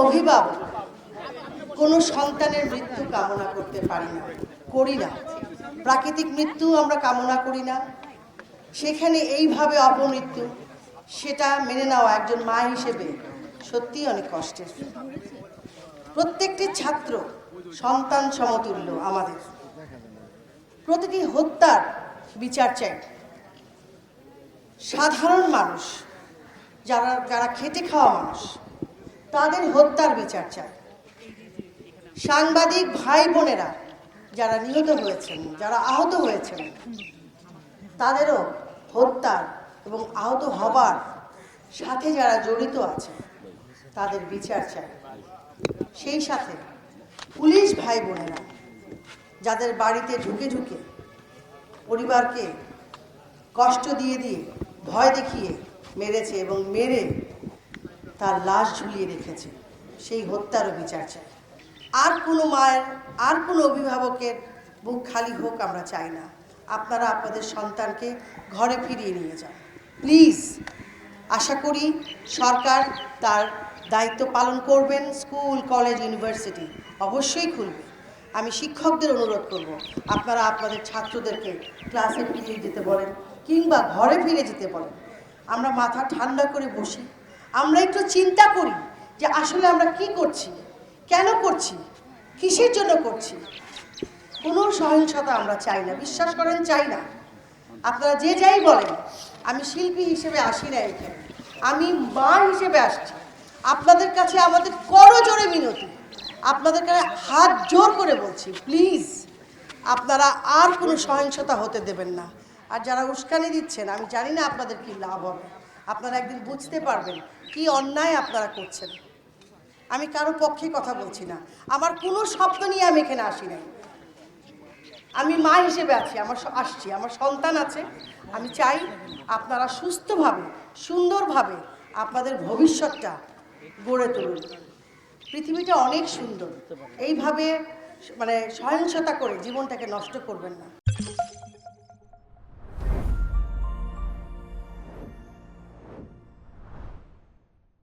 অভিভাবক কোনো সন্তানের মৃত্যু কামনা করতে পারি না, করি না। প্রাকৃতিক মৃত্যু আমরা কামনা করি না, সেখানে এইভাবে অপমৃত্যু, সেটা মেনে নেওয়া একজন মা হিসেবে সত্যিই অনেক কষ্টের। প্রত্যেকটি ছাত্র সন্তান সমতুল্য আমাদের। প্রতিটি হত্যার বিচার চাই। সাধারণ মানুষ যারা খেটে খাওয়া মানুষ, তাদের হত্যার বিচার চাই। সাংবাদিক ভাই বোনেরা যারা নিহত হয়েছেন, যারা আহত হয়েছেন, তাদেরও হত্যার এবং আহত হবার সাথে যারা জড়িত আছে তাদের বিচার চাই। সেই সাথে পুলিশ ভাই বোনেরা যাদের বাড়িতে ঢুকে ঢুকে পরিবারকে কষ্ট দিয়ে দিয়ে ভয় দেখিয়ে মেরেছে এবং মেরে তার লাশ ঝুলিয়ে রেখেছে, সেই হত্যারও বিচার চাই। আর কোনো মায়ের, আর কোনো অভিভাবকের বুক খালি হোক আমরা চাই না। আপনারা আপনাদের সন্তানকে ঘরে ফিরিয়ে নিয়ে যান প্লিজ। আশা করি সরকার তার দায়িত্ব পালন করবেন। স্কুল, কলেজ, ইউনিভার্সিটি অবশ্যই খুলবে। আমি শিক্ষকদের অনুরোধ করব, আপনারা আপনাদের ছাত্রদেরকে ক্লাসে ফিরে যেতে বলেন কিংবা ঘরে ফিরে যেতে বলেন। আমরা মাথা ঠান্ডা করে বসি, আমরা একটু চিন্তা করি যে আসলে আমরা কি করছি, কেন করছি, কিসের জন্য করছি। কোনো সহিংসতা আমরা চাই না, বিশ্বাস করেন চাই না। আপনারা যে যাই বলেন, আমি শিল্পী হিসেবে আসি না এখানে, আমি মা হিসেবে আসছি। আপনাদের কাছে আমাদের করজোড়ে মিনতি, আপনাদের কাছে হাত জোর করে বলছি, প্লিজ আপনারা আর কোনো সহিংসতা হতে দেবেন না। আর যারা উস্কানি দিচ্ছেন, আমি জানি না আপনাদের কি লাভ হবে। আপনারা একদিন বুঝতে পারবেন কি অন্যায় আপনারা করছেন। আমি কারো পক্ষে কথা বলছি না, আমার কোনো স্বপ্ন নিয়ে আমি এখানে আসি নাই। আমি মা হিসেবে আছি, আসছি, আমার সন্তান আছে। আমি চাই আপনারা সুস্থভাবে, সুন্দরভাবে আপনাদের ভবিষ্যৎটা গড়ে তুলুন। পৃথিবীটা অনেক সুন্দর, এইভাবে সহিংসতা করে জীবনটাকে নষ্ট করবেন না।